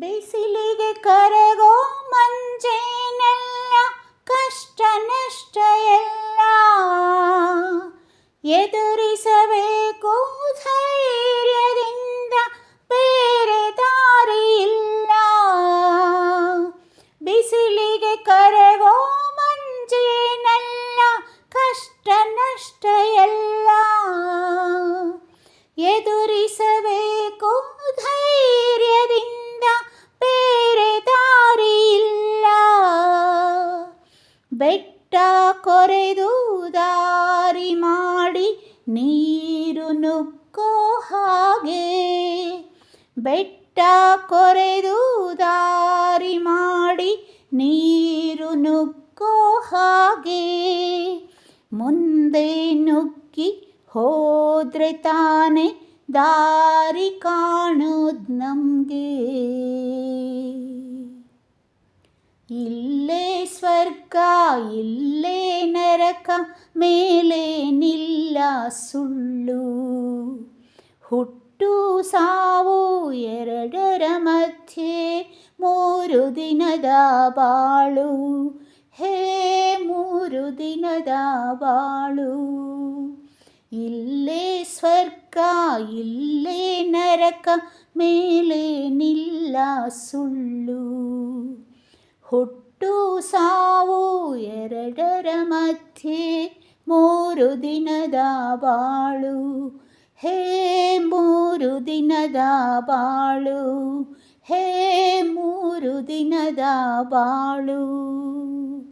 ಬಿಸಿಲಿಗೆ ಕರಗೋ ಮಂಜೇನೆಲ್ಲ, ಕಷ್ಟ ನಷ್ಟ ಎಲ್ಲ ಎದುರಿಸಬೇಕು ಧೈರ್ಯದಿಂದ, ಬೇರೆ ದಾರಿ ಇಲ್ಲ. ಬಿಸಿಲಿಗೆ ಕರಗೋ ಮಂಜೇನೆಲ್ಲ, ಕಷ್ಟ ನಷ್ಟ ಎಲ್ಲ ಎದುರಿಸಬೇಕು ಧೈರ್ಯದಿಂದ, ಬೇರೆ ದಾರಿ ಇಲ್ಲ. ಬೆಟ್ಟ ಕೊರೆದು ದಾರಿ ಮಾಡಿ ನೀರು ನುಗ್ಗೋ ಹಾಗೆ, ಬೆಟ್ಟ ಕೊರೆದು ದಾರಿ ಮಾಡಿ ನೀರು ನುಗ್ಗೋ ಹಾಗೆ, ಮುಂದೆ ನುಗ್ಗಿ ಹೋದ್ರೆ ತಾನೆ ದಾರಿ ಕಾಣೋದು ನಮಗೆ. ಇಲ್ಲೇ ಸ್ವರ್ಗ ಇಲ್ಲೇ ನರಕ, ಮೇಲೆ ನಿಲ್ಲ ಸುಳ್ಳು. ಹುಟ್ಟು ಸಾವು ಎರಡರ ಮಧ್ಯೆ 3 ದಿನದ ಬಾಳು, ಹೇ 3 ದಿನದ ಬಾಳು. ಇಲ್ಲೇ ಸ್ವರ್ಗ ಇಲ್ಲೇ ನರಕ, ಮೇಲೆ ನಿಲ್ಲ ಸುಳ್ಳು. ಹುಟ್ಟು ಸಾವು ಎರಡರ ಮಧ್ಯೆ 3 ದಿನದ ಬಾಳು, ಹೇ 3 ದಿನದ ಬಾಳು, ಹೇ 3 ದಿನದ ಬಾಳು.